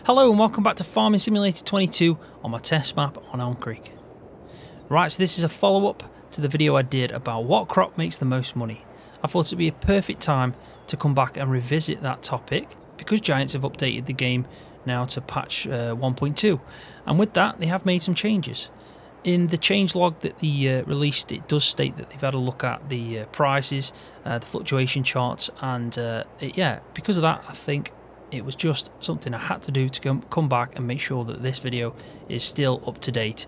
Hello and welcome back to Farming Simulator 22 on my test map on Elm Creek. Right, so this is a follow-up to the video I did about what crop makes the most money. I thought it would be a perfect time to come back and revisit that topic because Giants have updated the game now to patch 1.2, and with that they have made some changes. In the changelog that they released, it does state that they've had a look at the prices, the fluctuation charts, and because of that I think it was just something I had to do to come back and make sure that this video is still up to date.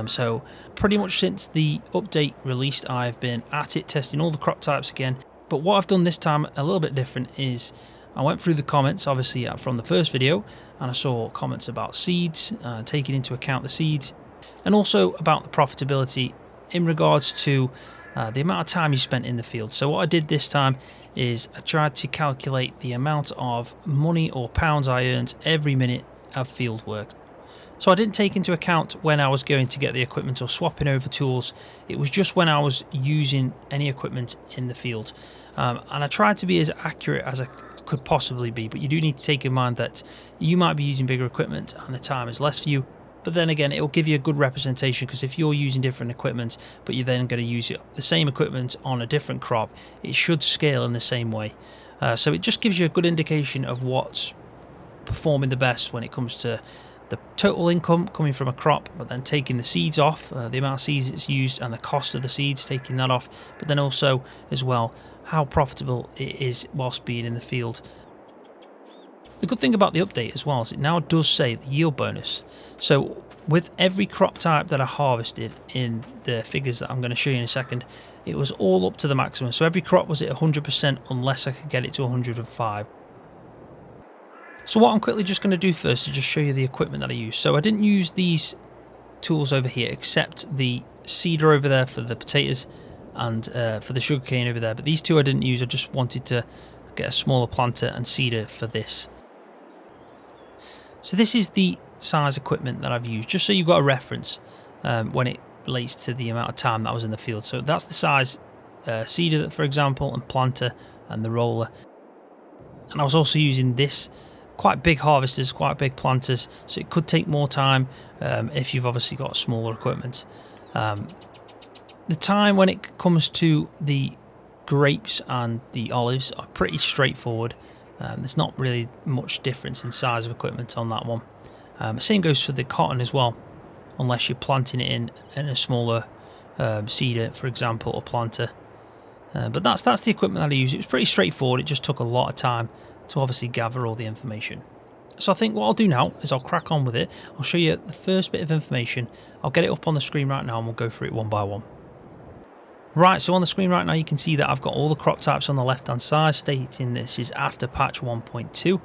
So pretty much since the update released, I've been at it testing all the crop types again. But what I've done this time a little bit different is I went through the comments, obviously from the first video, and I saw comments about seeds, taking into account the seeds, and also about the profitability in regards to the amount of time you spent in the field. So what I did this time is I tried to calculate the amount of money or pounds I earned every minute of field work. So I didn't take into account when I was going to get the equipment or swapping over tools. It was just when I was using any equipment in the field. And I tried to be as accurate as I could possibly be, but you do need to take in mind that you might be using bigger equipment and the time is less for you. But then again, it will give you a good representation, because if you're using different equipment but you're then going to use the same equipment on a different crop, it should scale in the same way. So it just gives you a good indication of what's performing the best when it comes to the total income coming from a crop, but then taking the seeds off, the amount of seeds it's used and the cost of the seeds, taking that off, but then also as well how profitable it is whilst being in the field. The good thing about the update as well is it now does say the yield bonus. So with every crop type that I harvested in the figures that I'm going to show you in a second, it was all up to the maximum. So every crop was at 100% unless I could get it to 105. So what I'm quickly just going to do first is just show you the equipment that I use. So I didn't use these tools over here except the seeder over there for the potatoes and for the sugarcane over there. But these two I didn't use. I just wanted to get a smaller planter and seeder for this. So this is the size equipment that I've used, just so you've got a reference when it relates to the amount of time that I was in the field. So that's the size seeder, for example, and planter and the roller. And I was also using this quite big harvesters, quite big planters, so it could take more time if you've obviously got smaller equipment. The time when it comes to the grapes and the olives are pretty straightforward. There's not really much difference in size of equipment on that one. Same goes for the cotton as well, unless you're planting it in a smaller seeder, for example, or planter. But that's the equipment that I use. It was pretty straightforward. It just took a lot of time to obviously gather all the information. So I think what I'll do now is I'll crack on with it. I'll show you the first bit of information. I'll get it up on the screen right now and we'll go through it one by one. Right, so on the screen right now you can see that I've got all the crop types on the left hand side stating this is after patch 1.2.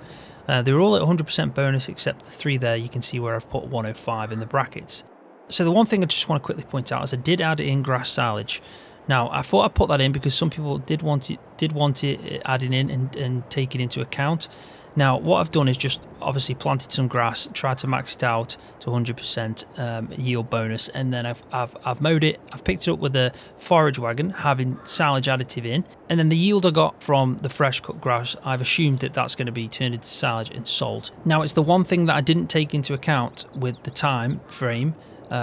They're all at 100% bonus except the three there. You can see where I've put 105 in the brackets. So the one thing I just want to quickly point out is I did add in grass silage. Now I thought I'd put that in because some people did want it adding in and taking into account. Now what I've done is just obviously planted some grass, tried to max it out to 100% yield bonus, and then I've mowed it. I've picked it up with a forage wagon having silage additive in, and then the yield I got from the fresh cut grass, I've assumed that that's going to be turned into silage and sold. Now it's the one thing that I didn't take into account with the time frame,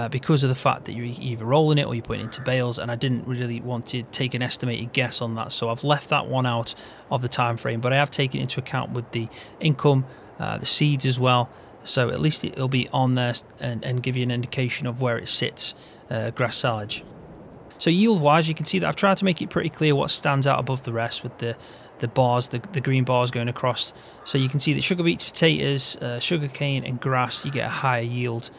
because of the fact that you're either rolling it or you're putting it into bales, and I didn't really want to take an estimated guess on that, so I've left that one out of the time frame. But I have taken into account with the income, the seeds as well, so at least it'll be on there and give you an indication of where it sits, grass silage. So yield wise, you can see that I've tried to make it pretty clear what stands out above the rest with the bars, the green bars going across. So you can see that sugar beets, potatoes, sugarcane and grass, you get a higher yield.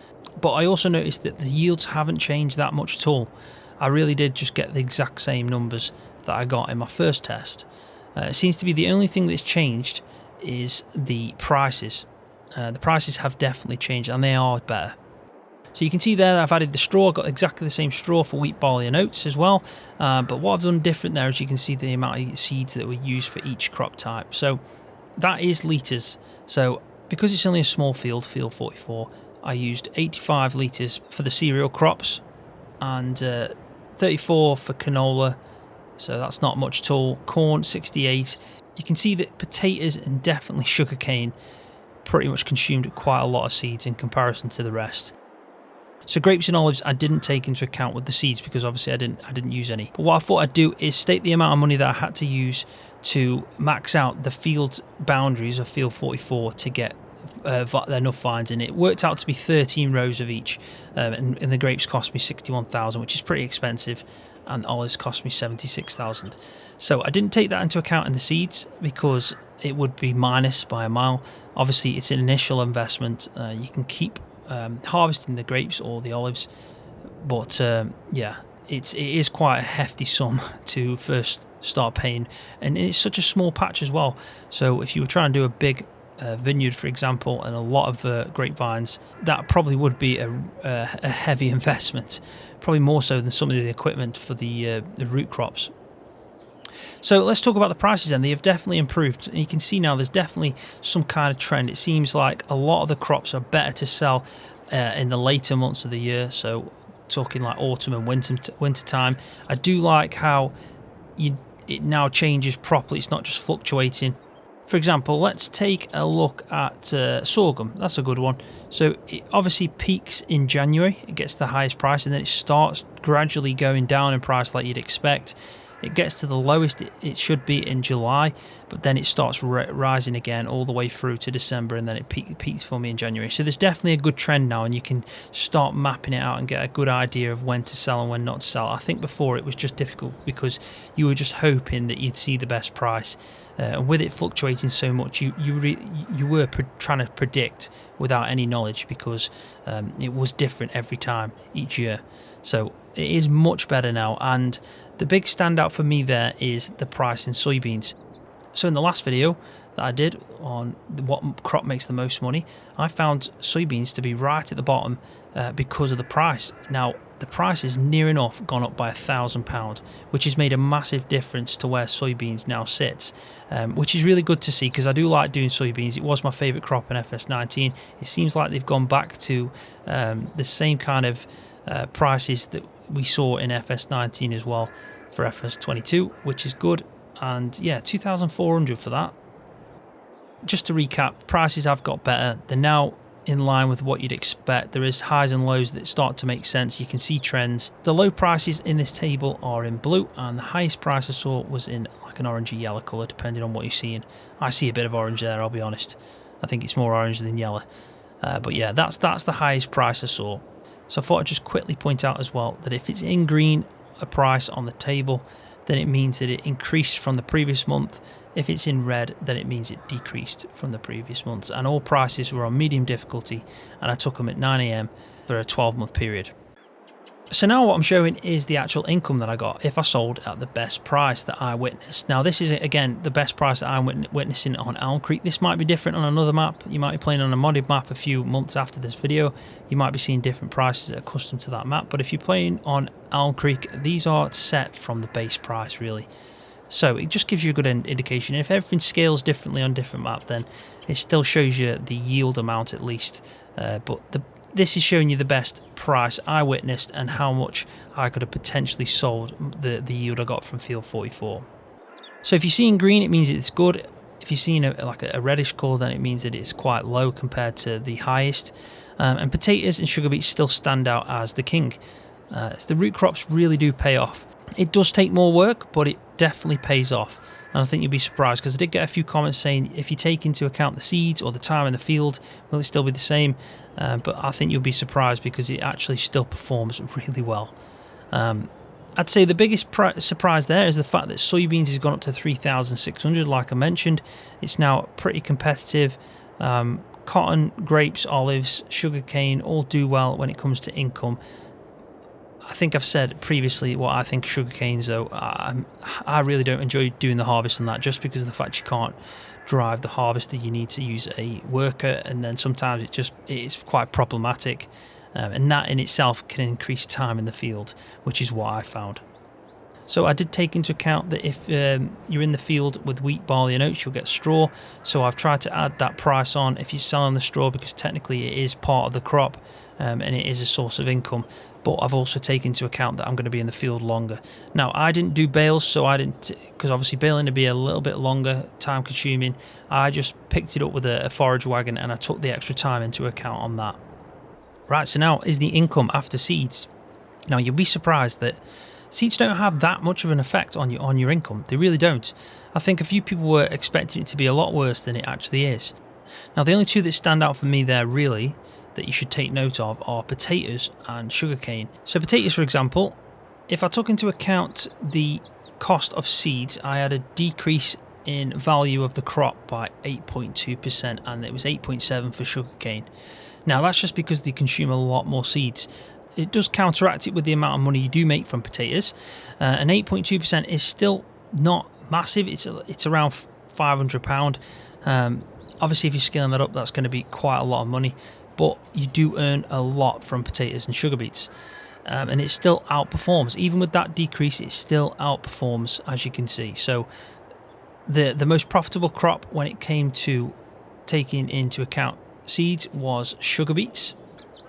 But I also noticed that the yields haven't changed that much at all. I really did just get the exact same numbers that I got in my first test. It seems to be the only thing that's changed is the prices. The prices have definitely changed and they are better. So you can see there I've added the straw. I've got exactly the same straw for wheat, barley and oats as well. But what I've done different there is you can see the amount of seeds that were used for each crop type. So that is litres. So because it's only a small field 44, I used 85 litres for the cereal crops and 34 for canola, so that's not much at all. Corn 68. You can see that potatoes and definitely sugarcane pretty much consumed quite a lot of seeds in comparison to the rest. So grapes and olives I didn't take into account with the seeds because obviously I didn't use any. But what I thought I'd do is state the amount of money that I had to use to max out the field boundaries of field 44 to get enough vines in. It worked out to be 13 rows of each, and the grapes cost me 61,000, which is pretty expensive, and olives cost me 76,000. So I didn't take that into account in the seeds because it would be minus by a mile. Obviously it's an initial investment. You can keep harvesting the grapes or the olives, but yeah, it is quite a hefty sum to first start paying, and it's such a small patch as well. So if you were trying to do a big vineyard, for example, and a lot of grapevines, that probably would be a heavy investment, probably more so than some of the equipment for the root crops. So let's talk about the prices then. They have definitely improved. And you can see now there's definitely some kind of trend. It seems like a lot of the crops are better to sell in the later months of the year. So talking like autumn and winter time. I do like how it now changes properly. It's not just fluctuating. For example, let's take a look at sorghum. That's a good one. So it obviously peaks in January. It gets the highest price, and then it starts gradually going down in price like you'd expect. It gets to the lowest it should be in July, but then it starts rising again all the way through to December, and then it peaks for me in January. So there's definitely a good trend now, and you can start mapping it out and get a good idea of when to sell and when not to sell. I think before it was just difficult because you were just hoping that you'd see the best price. And with it fluctuating so much, you were trying to predict without any knowledge because it was different every time, each year. So it is much better now, and the big standout for me there is the price in soybeans. So in the last video that I did on what crop makes the most money, I found soybeans to be right at the bottom because of the price. Now the price has near enough gone up by £1,000, which has made a massive difference to where soybeans now sits, which is really good to see because I do like doing soybeans. It was my favourite crop in FS19. It seems like they've gone back to the same kind of prices that we saw in FS19 as well for FS22, which is good. And yeah, 2,400 for that. Just to recap, prices have got better. They're now in line with what you'd expect. There is highs and lows that start to make sense. You can see trends. The low prices in this table are in blue, and the highest price I saw was in like an orangey yellow colour, depending on what you're seeing. I see a bit of orange there, I'll be honest. I think it's more orange than yellow. But yeah, that's the highest price I saw. So I thought I'd just quickly point out as well that if it's in green, a price on the table, then it means that it increased from the previous month. If it's in red, then it means it decreased from the previous months. And all prices were on medium difficulty, and I took them at 9 AM for a 12-month period. So now what I'm showing is the actual income that I got if I sold at the best price that I witnessed. Now this is again the best price that I'm witnessing on Elm Creek. This might be different on another map. You might be playing on a modded map a few months after this video. You might be seeing different prices that are custom to that map. But if you're playing on Elm Creek, these are set from the base price really. So it just gives you a good indication. If everything scales differently on different map, then it still shows you the yield amount at least. But this is showing you the best price I witnessed and how much I could have potentially sold the yield I got from field 44. So if you're seeing green, it means it's good. If you're seeing like a reddish colour, then it means that it's quite low compared to the highest. And potatoes and sugar beets still stand out as the king. The root crops really do pay off. It does take more work, but it definitely pays off. And I think you'll be surprised because I did get a few comments saying if you take into account the seeds or the time in the field, will it still be the same? But I think you'll be surprised because it actually still performs really well. I'd say the biggest surprise there is the fact that soybeans has gone up to 3,600 like I mentioned. It's now pretty competitive. Cotton, grapes, olives, sugarcane all do well when it comes to income. I think I've said previously what I think of sugarcanes though. I really don't enjoy doing the harvest on that just because of the fact you can't drive the harvester. You need to use a worker, and then sometimes it's quite problematic, and that in itself can increase time in the field, which is what I found. So I did take into account that if you're in the field with wheat, barley and oats, you'll get straw. So I've tried to add that price on if you're selling the straw, because technically it is part of the crop and it is a source of income. But I've also taken into account that I'm going to be in the field longer. Now, I didn't do bales, so I didn't, because obviously baling would be a little bit longer, time consuming. I just picked it up with a forage wagon and I took the extra time into account on that. Right, so now is the income after seeds. Now, you'll be surprised that seeds don't have that much of an effect on your income. They really don't. I think a few people were expecting it to be a lot worse than it actually is. Now, the only two that stand out for me there really that you should take note of are potatoes and sugarcane. So potatoes, for example, if I took into account the cost of seeds, I had a decrease in value of the crop by 8.2%, and it was 8.7% for sugarcane. Now, that's just because they consume a lot more seeds. It does counteract it with the amount of money you do make from potatoes. And 8.2% is still not massive. It's around £500. Obviously, if you're scaling that up, that's going to be quite a lot of money. But you do earn a lot from potatoes and sugar beets. And it still outperforms. Even with that decrease, it still outperforms, as you can see. So the most profitable crop when it came to taking into account seeds was sugar beets.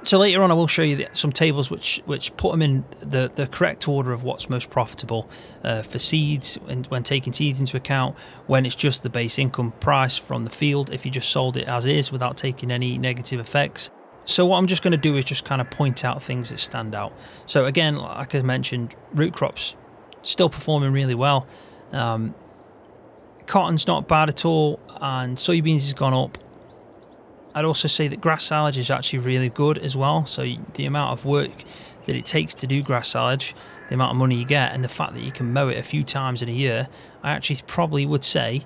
So later on I will show you some tables which put them in the correct order of what's most profitable for seeds, and when taking seeds into account, when it's just the base income price from the field, if you just sold it as is without taking any negative effects. So what I'm just going to do is just kind of point out things that stand out. So again, like I mentioned, root crops still performing really well. Cotton's not bad at all, and soybeans has gone up. I'd also say that grass silage is actually really good as well. So the amount of work that it takes to do grass silage, the amount of money you get, and the fact that you can mow it a few times in a year, I actually probably would say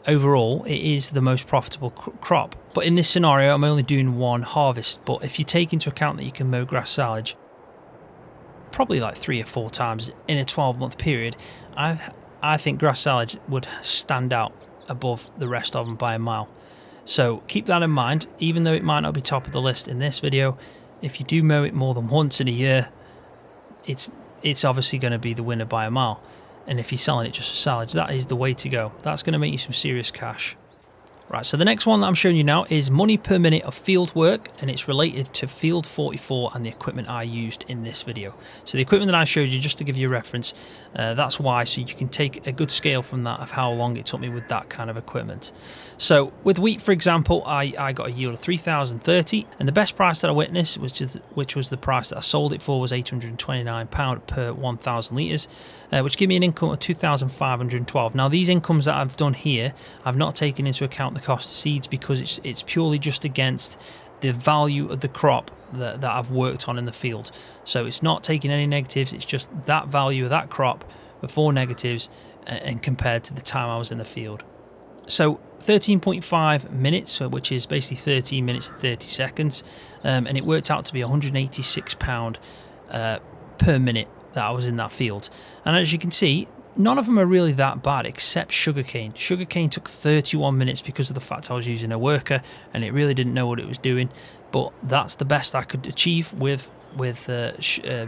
overall it is the most profitable crop. But in this scenario, I'm only doing one harvest. But if you take into account that you can mow grass silage probably like 3 or 4 times in a 12-month period, I think grass silage would stand out above the rest of them by a mile. So keep that in mind. Even though it might not be top of the list in this video, if you do mow it more than once in a year, it's obviously going to be the winner by a mile. And if you're selling it just for silage, that is the way to go. That's going to make you some serious cash. Right, so the next one that I'm showing you now is money per minute of field work, and it's related to Field 44 and the equipment I used in this video. So the equipment that I showed you, just to give you a reference, that's why, so you can take a good scale from that of how long it took me with that kind of equipment. So with wheat, for example, I got a yield of 3,030, and the best price that I witnessed, which was the price that I sold it for, was £829 per 1,000 litres, which gave me an income of 2,512. Now these incomes that I've done here, I've not taken into account the cost of seeds, because it's purely just against the value of the crop that I've worked on in the field. So it's not taking any negatives, it's just that value of that crop before negatives and compared to the time I was in the field. So 13.5 minutes, which is basically 13 minutes and 30 seconds, and it worked out to be £186 per minute that I was in that field. And as you can see, none of them are really that bad except sugarcane. Sugarcane took 31 minutes because of the fact I was using a worker and it really didn't know what it was doing. But that's the best I could achieve with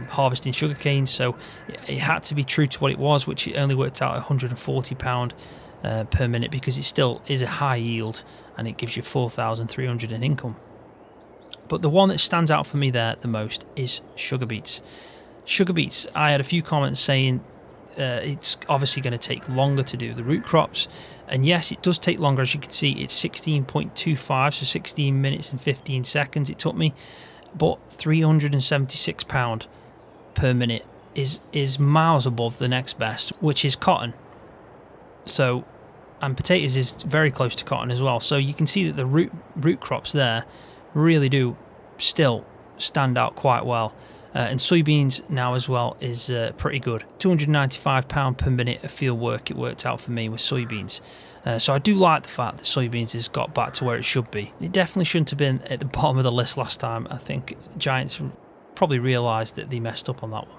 harvesting sugarcane. So it had to be true to what it was, which it only worked out £140 per minute, because it still is a high yield and it gives you 4,300 in income. But the one that stands out for me there the most is sugar beets. Sugar beets, I had a few comments saying it's obviously going to take longer to do the root crops, and yes, it does take longer. As you can see, it's 16.25, so 16 minutes and 15 seconds it took me, but £376 per minute is miles above the next best, which is cotton. So, and potatoes is very close to cotton as well. So you can see that the root crops there really do still stand out quite well. And soybeans now as well is pretty good. £295 per minute of field work it worked out for me with soybeans. So I do like the fact that soybeans has got back to where it should be. It definitely shouldn't have been at the bottom of the list last time. I think Giants probably realised that they messed up on that one.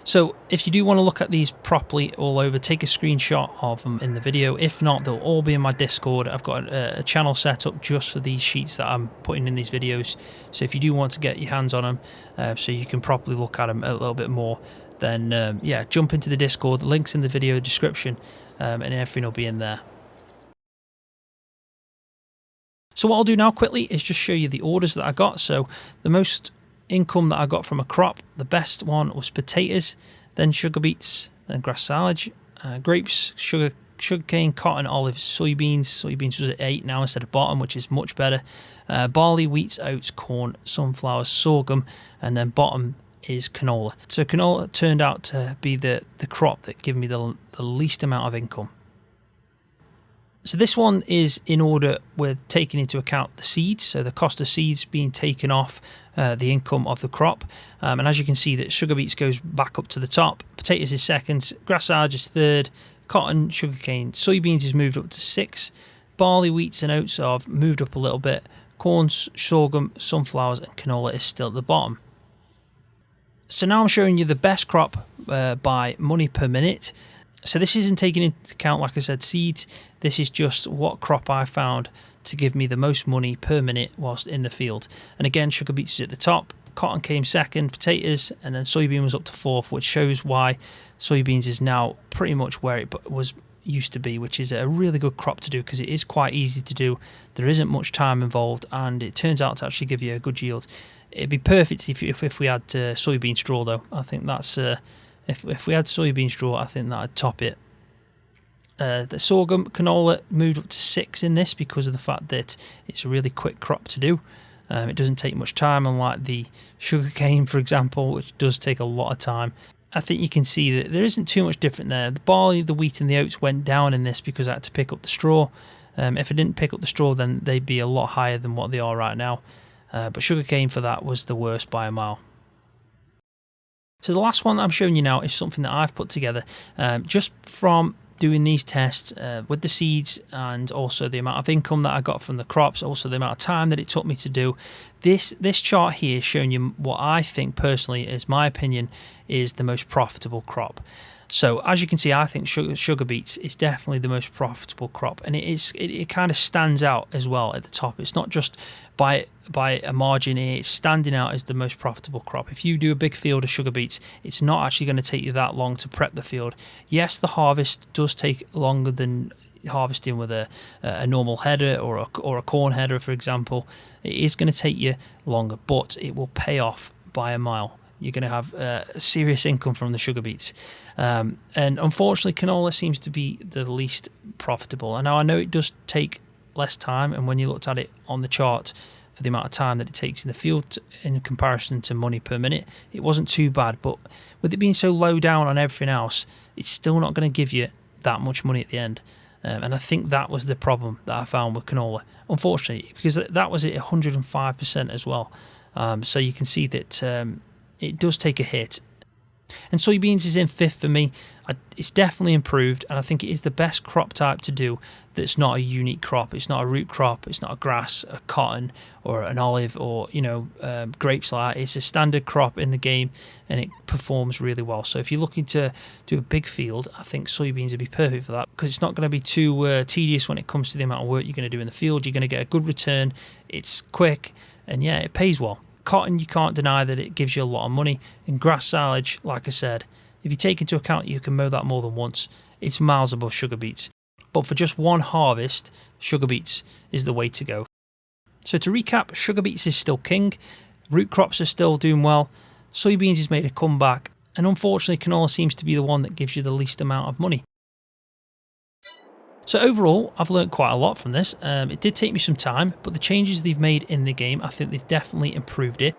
So if you do want to look at these properly all over, take a screenshot of them in the video. If not, they'll all be in my Discord. I've got a channel set up just for these sheets that I'm putting in these videos. So if you do want to get your hands on them, so you can properly look at them a little bit more, then yeah, jump into the Discord. The link's in the video description, and everything will be in there. So what I'll do now quickly is just show you the orders that I got. So the most income that I got from a crop, the best one was potatoes, then sugar beets, then grass silage, grapes, sugarcane, cotton, olives, soybeans. Soybeans was at 8 now instead of bottom, which is much better. Barley, wheat, oats, corn, sunflowers, sorghum, and then bottom is canola. So canola turned out to be the crop that gave me the least amount of income. So this one is in order with taking into account the seeds, so the cost of seeds being taken off the income of the crop. And as you can see, that sugar beets goes back up to the top, potatoes is second, grass silage is third, cotton, sugarcane, soybeans is moved up to 6, barley, wheats and oats have moved up a little bit, corn, sorghum, sunflowers and canola is still at the bottom. So now I'm showing you the best crop by money per minute. So this isn't taking into account, like I said, seeds. This is just what crop I found to give me the most money per minute whilst in the field. And again, sugar beets is at the top, cotton came second, potatoes, and then soybean was up to 4th, which shows why soybeans is now pretty much where it was used to be, which is a really good crop to do because it is quite easy to do. There isn't much time involved, and it turns out to actually give you a good yield. It'd be perfect if we had soybean straw, though. I think that's if we had soybean straw, I think that'd top it. The sorghum, canola moved up to 6 in this because of the fact that it's a really quick crop to do. It doesn't take much time, unlike the sugarcane, for example, which does take a lot of time. I think you can see that there isn't too much different there. The barley, the wheat and the oats went down in this because I had to pick up the straw. If I didn't pick up the straw, then they'd be a lot higher than what they are right now. But sugarcane for that was the worst by a mile. So the last one that I'm showing you now is something that I've put together just from doing these tests with the seeds, and also the amount of income that I got from the crops, also the amount of time that it took me to do. This chart here is showing you what I think personally is my opinion is the most profitable crop. So as you can see, I think sugar beets is definitely the most profitable crop, and it kind of stands out as well at the top. It's not just by a margin here, it's standing out as the most profitable crop. If you do a big field of sugar beets, it's not actually going to take you that long to prep the field. Yes, the harvest does take longer than harvesting with a normal header or a corn header, for example. It is going to take you longer, but it will pay off by a mile. You're going to have serious income from the sugar beets. And unfortunately, canola seems to be the least profitable. And now I know it does take less time, and when you looked at it on the chart for the amount of time that it takes in the field in comparison to money per minute, it wasn't too bad. But with it being so low down on everything else, it's still not going to give you that much money at the end. And I think that was the problem that I found with canola, unfortunately, because that was at 105% as well. So you can see that it does take a hit. And soybeans is in 5th for me. It's definitely improved, and I think it is the best crop type to do that's not a unique crop. It's not a root crop, it's not a grass, a cotton or an olive, or grapes like that. It's a standard crop in the game, and it performs really well. So if you're looking to do a big field, I think soybeans would be perfect for that, because it's not going to be too tedious when it comes to the amount of work you're going to do in the field. You're going to get a good return, it's quick, and yeah, it pays well. Cotton, you can't deny that it gives you a lot of money. And grass silage, like I said, if you take into account you can mow that more than once, it's miles above sugar beets. But for just one harvest, sugar beets is the way to go. So to recap, sugar beets is still king, root crops are still doing well, soybeans has made a comeback, and unfortunately canola seems to be the one that gives you the least amount of money. So overall, I've learned quite a lot from this. It did take me some time, but the changes they've made in the game, I think they've definitely improved it.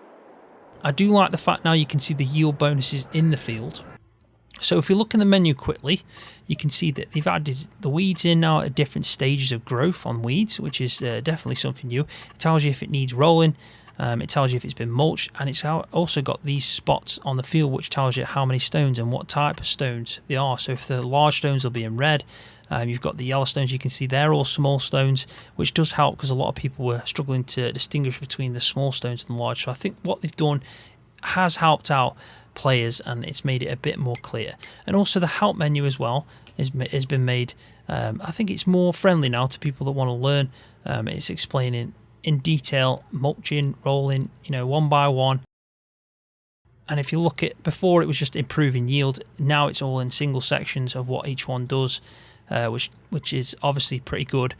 I do like the fact now you can see the yield bonuses in the field. So if you look in the menu quickly, you can see that they've added the weeds in now at different stages of growth on weeds, which is definitely something new. It tells you if it needs rolling, it tells you if it's been mulched, and it's also got these spots on the field which tells you how many stones and what type of stones they are. So if the large stones will be in red, you've got the yellow stones, you can see they're all small stones, which does help because a lot of people were struggling to distinguish between the small stones and the large. So I think what they've done has helped out players, and it's made it a bit more clear. And also the help menu as well has been made, I think it's more friendly now to people that want to learn. It's explaining in detail mulching, rolling, one by one. And if you look at before, it was just improving yield. Now it's all in single sections of what each one does, which is obviously pretty good.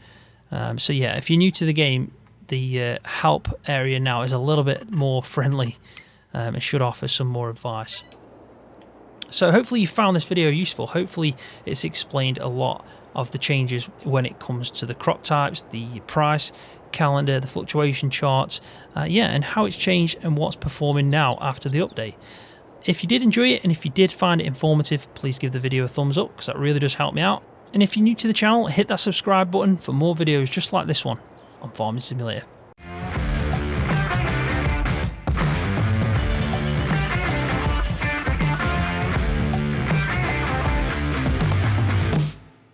So yeah, if you're new to the game, the help area now is a little bit more friendly and should offer some more advice. So hopefully you found this video useful. Hopefully it's explained a lot of the changes when it comes to the crop types, the price calendar, the fluctuation charts, and how it's changed and what's performing now after the update. If you did enjoy it and if you did find it informative, please give the video a thumbs up because that really does help me out. And if you're new to the channel, hit that subscribe button for more videos just like this one on Farming Simulator.